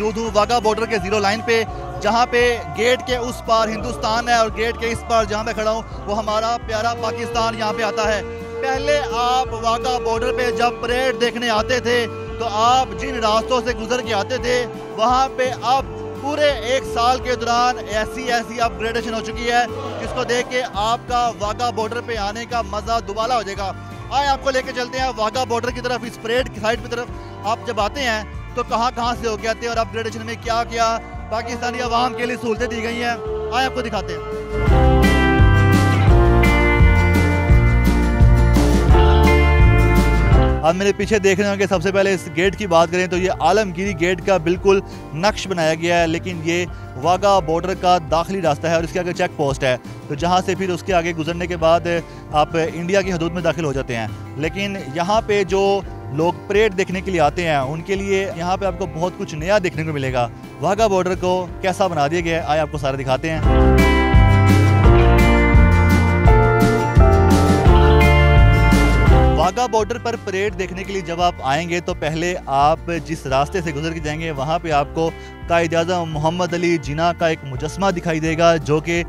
मौजूद हूँ वाघा बॉर्डर के जीरो लाइन पे, जहाँ पे गेट के उस पार हिंदुस्तान है और गेट के इस पार जहाँ पे खड़ा हूँ वो हमारा प्यारा पाकिस्तान यहाँ पे आता है। पहले आप वाघा बॉर्डर पे जब परेड देखने आते थे तो आप जिन रास्तों से गुजर के आते थे वहाँ पे अब पूरे एक साल के दौरान ऐसी अपग्रेडेशन हो चुकी है जिसको देख के आपका वाघा बॉर्डर पे आने का मज़ा दुबाला हो जाएगा। आए आपको लेके चलते हैं वाघा बॉर्डर की तरफ। इस परेड की साइड की तरफ आप जब आते हैं तो कहाँ से होके आते हैं और अपग्रेडेशन में क्या क्या पाकिस्तानी अवाम के लिए सहूलतें दी गई हैं, आए आपको दिखाते हैं। अब मेरे पीछे देख रहे होंगे, सबसे पहले इस गेट की बात करें तो ये आलमगीरी गेट का बिल्कुल नक्श बनाया गया है, लेकिन ये वाघा बॉर्डर का दाखिली रास्ता है और इसके आगे चेक पोस्ट है, तो जहाँ से फिर उसके आगे गुजरने के बाद आप इंडिया की हदूद में दाखिल हो जाते हैं। लेकिन यहाँ पे जो लोग परेड देखने के लिए आते हैं उनके लिए यहाँ पे आपको बहुत कुछ नया देखने को मिलेगा। वाघा बॉर्डर को कैसा बना दिया गया है, आए आपको सारा दिखाते हैं। वाघा बॉर्डर पर परेड देखने के लिए जब आप आएंगे तो पहले आप जिस रास्ते से गुजर के जाएंगे वहाँ पे आपको कायद-ए-आज़म मोहम्मद अली जिन्ना का एक मुजस्मा दिखाई देगा, जो कि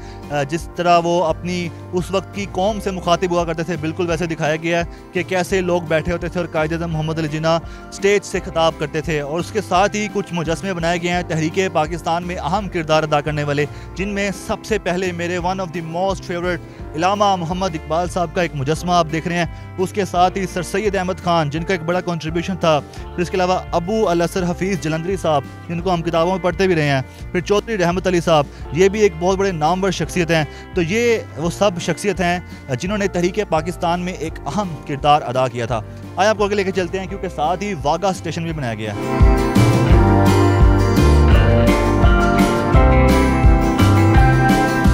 जिस तरह वो अपनी उस वक्त की कौम से मुखातिब हुआ करते थे बिल्कुल वैसे दिखाया गया है कि कैसे लोग बैठे होते थे और कायद-ए-आज़म मोहम्मद अली जिन्ना स्टेज से खिताब करते थे। और उसके साथ ही कुछ मुजस्मे बनाए गए हैं तहरीक पाकिस्तान में अहम किरदार अदा करने वाले, जिनमें सबसे पहले मेरे one of the most favourite Allama Mohammad Iqbal साहब का एक मुजस्मा आप देख रहे हैं। उसके साथ ही सर सैयद अहमद खान जिनका एक बड़ा कंट्रीब्यूशन था, फिर इसके अलावा अबू अल असर हफीज़ जलंधरी साहब जिनको हम किताबों में पढ़ते भी रहे हैं, फिर चौधरी रहमत अली साहब, ये भी एक बहुत बड़े नामवर शख्सियत हैं। तो ये वो सब शख्सियत हैं जिन्होंने तहरीक पाकिस्तान में एक अहम किरदार अदा किया था। आइए आपको आगे लेके चलते हैं, क्योंकि साथ ही वाघा स्टेशन भी बनाया गया है।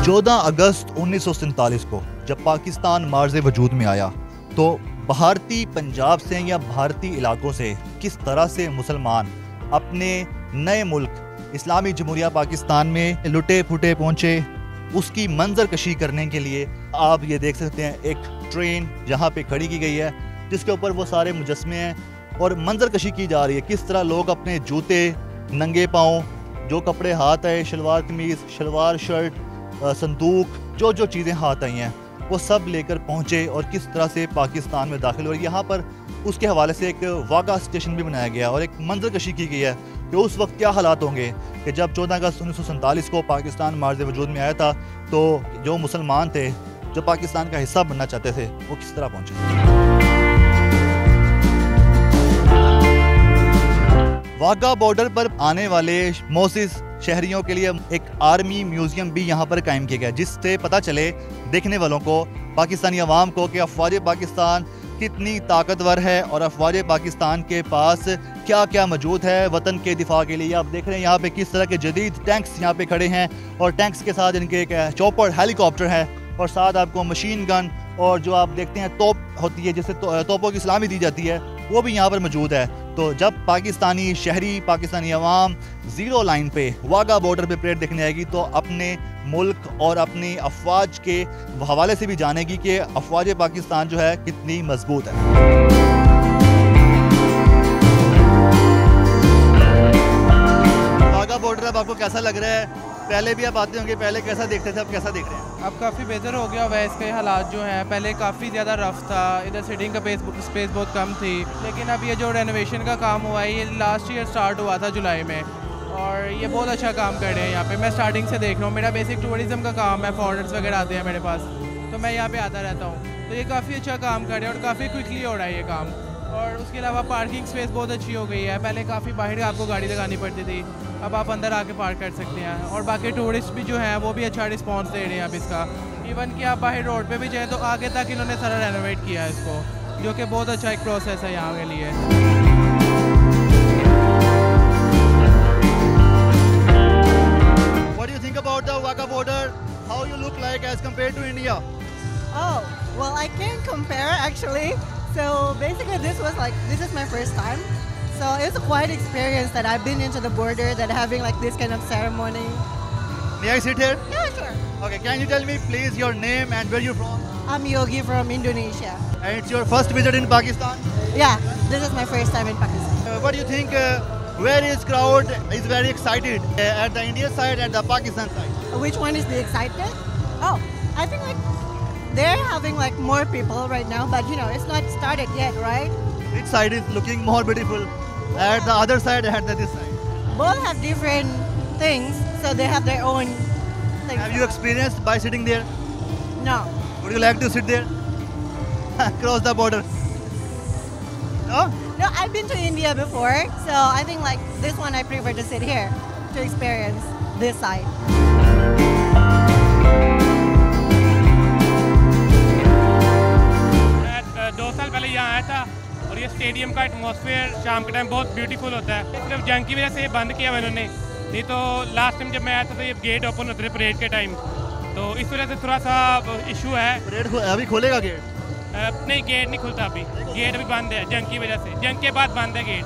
14 अगस्त 1947 को जब पाकिस्तान मार्ज़े वजूद में आया तो भारतीय पंजाब से या भारतीय इलाकों से किस तरह से मुसलमान अपने नए मुल्क इस्लामी जमहूरिया पाकिस्तान में लुटे फुटे पहुँचे, उसकी मंजर कशी करने के लिए आप ये देख सकते हैं एक ट्रेन यहाँ पे खड़ी की गई है जिसके ऊपर वो सारे मुजस्मे हैं और मंजर कशी की जा रही है। किस तरह लोग अपने जूते, नंगे पाँव, जो कपड़े हाथ आए, शलवार कमीज़, शलवार शर्ट, संदूक, जो चीज़ें हाथ आई हैं वो सब लेकर पहुँचे और किस तरह से पाकिस्तान में दाखिल हुए। यहाँ पर उसके हवाले से एक वाघा स्टेशन भी बनाया गया और एक मंजर कशी की गई है कि उस वक्त क्या हालात होंगे कि जब 14 अगस्त 1947 को पाकिस्तान मार्ज़े वजूद में आया था तो जो मुसलमान थे जो पाकिस्तान का हिस्सा बनना चाहते थे वो किस तरह पहुँचे। वाघा बॉर्डर पर आने वाले मोसिस शहरियों के लिए एक आर्मी म्यूजियम भी यहाँ पर कायम किया गया, जिससे पता चले देखने वालों को, पाकिस्तानी अवाम को, कि अफवाज पाकिस्तान कितनी ताकतवर है और अफवाज पाकिस्तान के पास क्या क्या मौजूद है वतन के दिफा के लिए। आप देख रहे हैं यहाँ पे किस तरह के जदीद टैंक्स यहाँ पे खड़े हैं और टैंक्स के साथ इनके एक चॉपर हेलीकॉप्टर है और साथ आपको मशीन गन और जो आप देखते हैं तोप होती है जिससे तोपों की सलामी दी जाती है वो भी यहाँ पर मौजूद है। तो जब पाकिस्तानी शहरी, पाकिस्तानी अवाम ज़ीरो लाइन पे वाघा बॉर्डर पे परेड देखने आएगी तो अपने मुल्क और अपनी अफवाज के हवाले से भी जानेगी कि अफवाज पाकिस्तान जो है कितनी मजबूत है। वाघा बॉर्डर अब आपको कैसा लग रहा है? पहले भी आप आते होंगे, पहले कैसा देखते थे, अब कैसा देख रहे हैं? अब काफ़ी बेहतर हो गया हुआ है। इसके हालात जो हैं, पहले काफ़ी ज़्यादा रफ था, इधर सीटिंग का स्पेस बहुत कम थी, लेकिन अब ये जो रेनोवेशन का काम हुआ है ये लास्ट ईयर स्टार्ट हुआ था जुलाई में और ये बहुत अच्छा काम कर रहे हैं यहाँ पे। मैं स्टार्टिंग से देख रहा हूँ, मेरा बेसिक टूरिज़म का काम है, फॉरेनर्स वगैरह आते हैं मेरे पास, तो मैं यहाँ पे आता रहता हूँ। तो ये काफ़ी अच्छा काम कर रहे हैं और काफ़ी क्विकली हो रहा है ये काम। और उसके अलावा पार्किंग स्पेस बहुत अच्छी हो गई है, पहले काफ़ी बाहर आपको गाड़ी लगानी पड़ती थी, अब आप अंदर आके पार्क कर सकते हैं। और बाकी टूरिस्ट भी जो हैं वो भी अच्छा रिस्पांस दे रहे हैं अब इसका। इवन कि आप बाहर रोड पे भी जाएँ तो आगे तक इन्होंने सारा रेनोवेट किया है इसको, जो कि बहुत अच्छा एक प्रोसेस है यहाँ के लिए। What do you think about the Wagah border? How you look like as compared to India? Oh, well, I can't compare actually. So basically this is my first time. So it's a quiet experience that I've been into the border, that having like this kind of ceremony. May I sit here? Yeah, sure. Okay, can you tell me please your name and where you're from? I'm Yogi from Indonesia. And it's your first visit in Pakistan? Yeah, this is my first time in Pakistan. What do you think Where is crowd is very excited at the Indian side and the Pakistan side. Which one is the excited? Oh, I think like they're having like more people right now, but you know it's not started yet, right? Which side is looking more beautiful? At the other side, at this side. Both have different things, so they have their own things. Have you experienced by sitting there? No. Would you like to sit there? Cross the border? No? No, I've been to India before, so I think like this one I prefer to sit here to experience this side. मैं 2 साल पहले यहाँ आया था और ये stadium का atmosphere शाम के टाइम बहुत ब्यूटीफुल होता है। सिर्फ जंग की वजह से ये बंद किया हुआ इन्होंने, नहीं तो लास्ट टाइम जब मैं आया था तो ये गेट ओपन होते थे परेड के टाइम, तो इस वजह से थोड़ा सा इशू है। परेड अभी खोलेगा गेट? नहीं, गेट नहीं खुलता अभी, गेट अभी बंद है जंग की वजह से, जंग के बाद बंद है गेट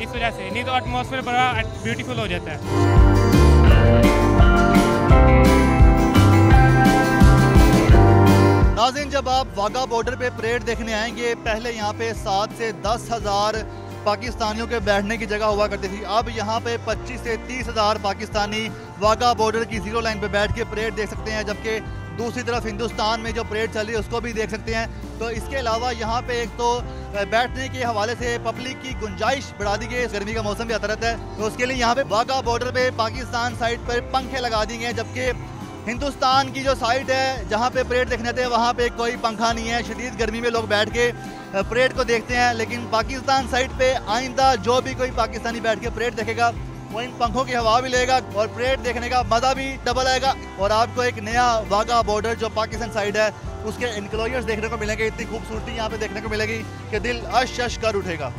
इस वजह से, नहीं तो एटमॉस्फेयर बड़ा ब्यूटीफुल हो जाता है। नाज़रीन, जब आप वाघा बॉर्डर पे परेड देखने आएंगे, पहले यहाँ पे 7 से 10,000 पाकिस्तानियों के बैठने की जगह हुआ करती थी। अब यहाँ पे 25 से 30,000 पाकिस्तानी वाघा बॉर्डर की जीरो लाइन पे बैठ के परेड देख सकते हैं, जबकि दूसरी तरफ हिंदुस्तान में जो परेड चल रही है उसको भी देख सकते हैं। तो इसके अलावा यहाँ पे एक तो बैठने के हवाले से पब्लिक की गुंजाइश बढ़ा दी गई है, गर्मी का मौसम भी आता रहता है, तो उसके लिए यहाँ पे वाघा बॉर्डर पे पाकिस्तान साइड पर पंखे लगा दिए हैं, जबकि हिंदुस्तान की जो साइड है जहाँ पे परेड देखने आते हैं वहाँ पे कोई पंखा नहीं है। शदीद गर्मी में लोग बैठ के परेड को देखते हैं, लेकिन पाकिस्तान साइड पे आइंदा जो भी कोई पाकिस्तानी बैठ के परेड देखेगा वो इन पंखों की हवा भी लेगा और परेड देखने का मज़ा भी डबल आएगा, और आपको एक नया वाघा बॉर्डर जो पाकिस्तान साइड है उसके इनक्लोजर्स देखने को मिलेंगे। इतनी खूबसूरती यहाँ पे देखने को मिलेगी कि दिल अश कर उठेगा।